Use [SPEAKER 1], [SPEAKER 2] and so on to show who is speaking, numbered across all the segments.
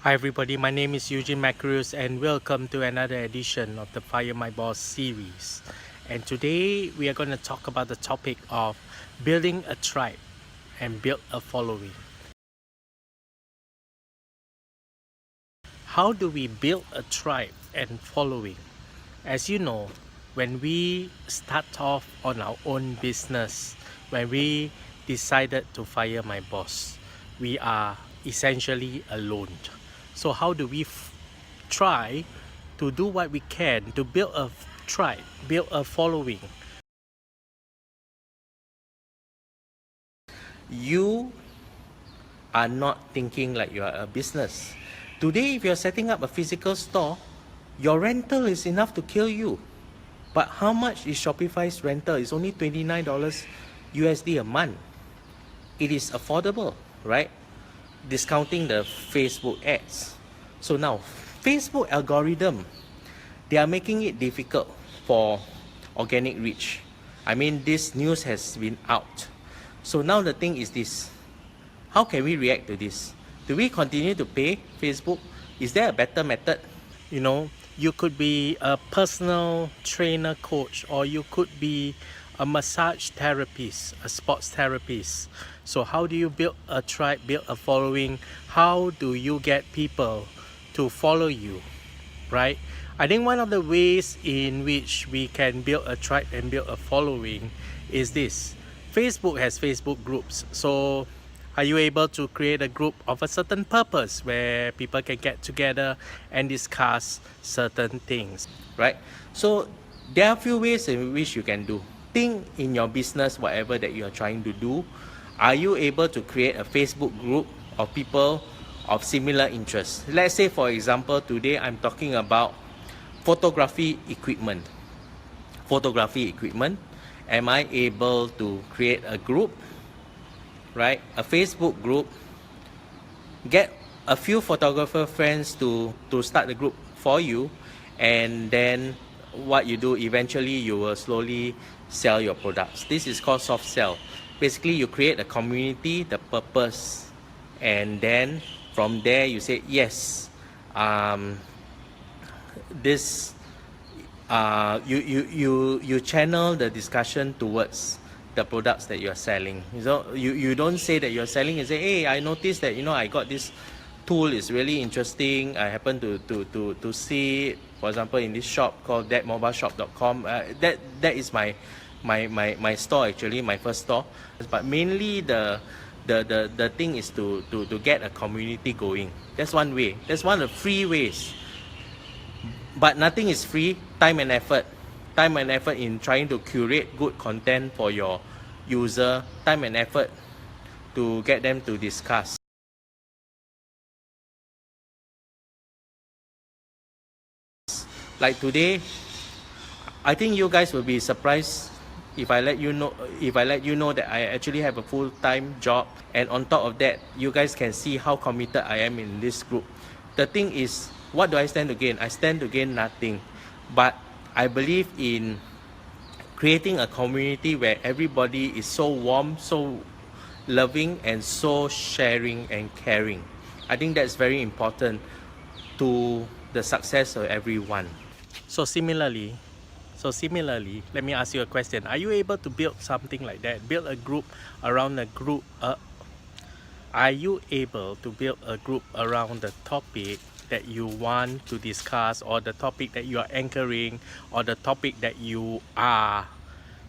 [SPEAKER 1] Hi everybody, my name is Eugene Macarius and welcome to another edition of the Fire My Boss series. And today we are going to talk about the topic of building a tribe and build a following. How do we build a tribe and following? As you know, when we start off on our own business, when we decided to fire my boss, we are essentially alone. So how do we try to do what we can to build a tribe, build a following? You are not thinking like you are a business. Today, if you're setting up a physical store, your rental is enough to kill you. But how much is Shopify's rental? It's only $29 USD a month. It is affordable, right? Discounting the Facebook ads. So now, Facebook algorithm, they are making it difficult for organic reach. I mean, this news has been out. So now the thing is this. How can we react to this? Do we continue to pay Facebook? Is there a better method? You know, you could be a personal trainer coach, or you could be a massage therapist, a sports therapist. So how do you build a tribe, build a following? How do you get people to follow you, right? I think one of the ways in which we can build a tribe and build a following is this. Facebook has Facebook groups. So are you able to create a group of a certain purpose where people can get together and discuss certain things, right? So there are a few ways in which you can do. Think in your business, whatever that you are trying to do, are you able to create a Facebook group of people of similar interests? Let's say, for example, today I'm talking about photography equipment. Am I able to create a group, right? A Facebook group, get a few photographer friends to start the group for you, and then what you do, eventually you will slowly sell your products. This is called soft sell. Basically, you create a community, the purpose, and then from there you say yes, this you channel the discussion towards the products that you're selling. So you don't say that you're selling and say, hey, I noticed that I got this tool is really interesting. I happen to see it, for example, in this shop called thatmobileshop.com. That is my store, actually, my first store. But mainly the thing is to get a community going. That's one way. That's one of the free ways. But nothing is free. Time and effort in trying to curate good content for your user, time and effort to get them to discuss. Like today, I think you guys will be surprised if I let you know that I actually have a full-time job, and on top of that, you guys can see how committed I am in this group. The thing is, what do I stand to gain? I stand to gain nothing, but I believe in creating a community where everybody is so warm, so loving, and so sharing and caring. I think that's very important to the success of everyone. So similarly, let me ask you a question. Are you able to build something like that? Build a group around a group? Are you able to build a group around the topic that you want to discuss, or the topic that you are anchoring, or the topic that you are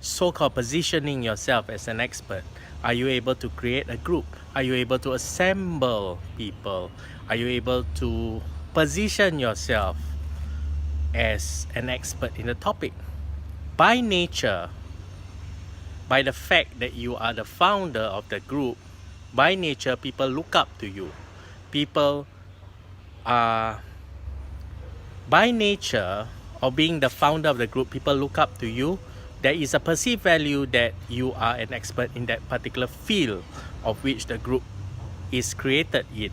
[SPEAKER 1] so-called positioning yourself as an expert? Are you able to create a group? Are you able to assemble people? Are you able to position yourself as an expert in the topic? By nature, by the fact that you are the founder of the group, by nature, people look up to you. People are, by nature of being the founder of the group, people look up to you. There is a perceived value that you are an expert in that particular field of which the group is created in.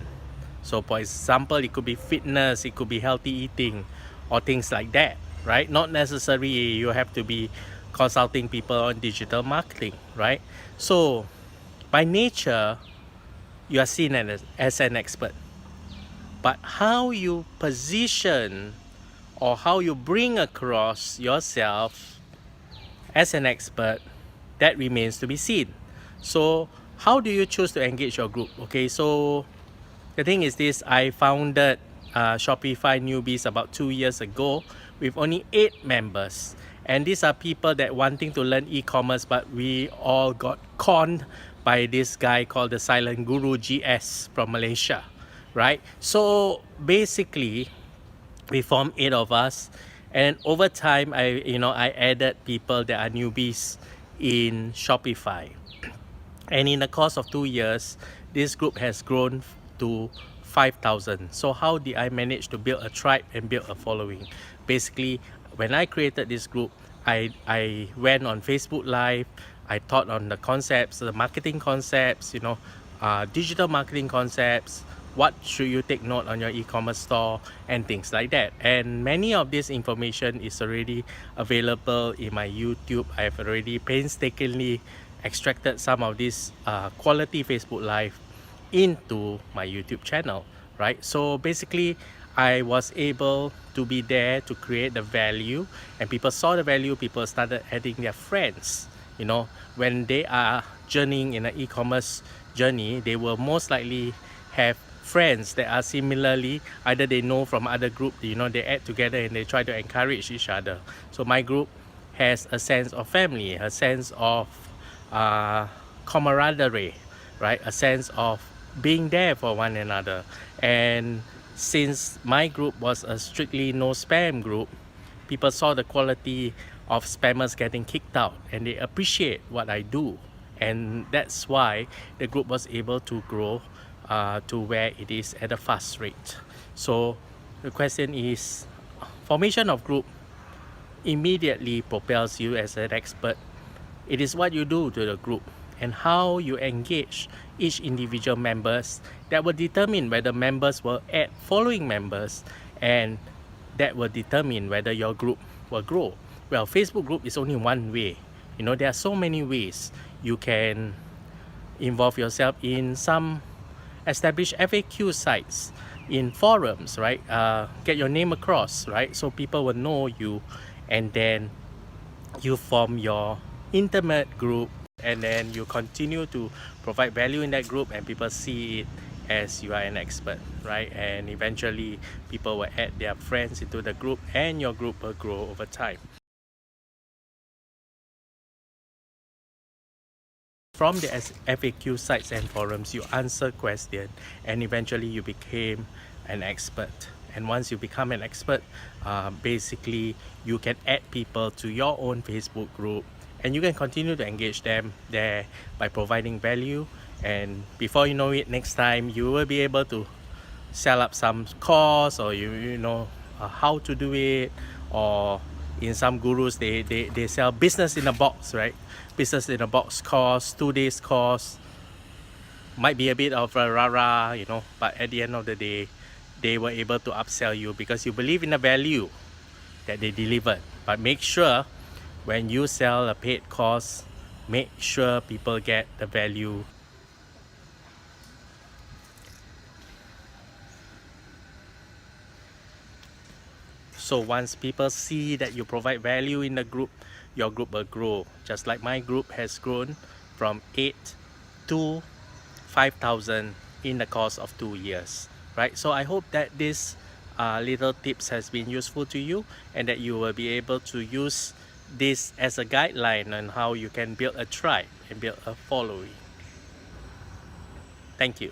[SPEAKER 1] So for example, it could be fitness, it could be healthy eating, or things like that, right? Not necessarily you have to be consulting people on digital marketing, right? So by nature, you are seen as an expert. but how you position or how you bring across yourself as an expert, that remains to be seen. So how do you choose to engage your group? Okay, so the thing is this: I founded Shopify Newbies about 2 years ago with only 8 members, and these are people that wanting to learn e-commerce, but we all got conned by this guy called the Silent Guru GS from Malaysia, right? So basically we formed 8 of us, and over time I added people that are newbies in Shopify, and in the course of 2 years this group has grown to 5,000. So how did I manage to build a tribe and build a following? Basically, when I created this group, I went on Facebook Live. I taught on the concepts, the marketing concepts, digital marketing concepts, what should you take note on your e-commerce store, and things like that. And many of this information is already available in my YouTube. I have already painstakingly extracted some of this quality Facebook Live into my YouTube channel, right? So basically, I was able to be there to create the value, and people saw the value. People started adding their friends. When they are journeying in an e-commerce journey, they will most likely have friends that are similarly, either they know from other group, they add together and they try to encourage each other. So my group has a sense of family, a sense of camaraderie, right? A sense of being there for one another. And since my group was a strictly no spam group, people saw the quality of spammers getting kicked out, and they appreciate what I do, and that's why the group was able to grow to where it is at a fast rate. So the question is, formation of group immediately propels you as an expert. It is what you do to the group and how you engage each individual members that will determine whether members will add following members, and that will determine whether your group will grow. Well, Facebook group is only one way. There are so many ways you can involve yourself in some established FAQ sites, in forums, right? Get your name across, right? So people will know you, and then you form your intimate group, and then you continue to provide value in that group, and people see it as you are an expert, right? And eventually people will add their friends into the group, and your group will grow over time. From the FAQ sites and forums, you answer questions, and eventually you became an expert. And once you become an expert, basically you can add people to your own Facebook group, and you can continue to engage them there by providing value. And before you know it, next time you will be able to sell up some course, or you know how to do it. Or in some gurus, they sell business in a box, right? Business in a box course, 2 days course. Might be a bit of a rah-rah, but at the end of the day, they were able to upsell you because you believe in the value that they delivered. But make sure when you sell a paid course, make sure people get the value. So once people see that you provide value in the group, your group will grow. Just like my group has grown from 8 to 5,000 in the course of 2 years, right? So I hope that this little tips has been useful to you, and that you will be able to use this as a guideline on how you can build a tribe and build a following. Thank you.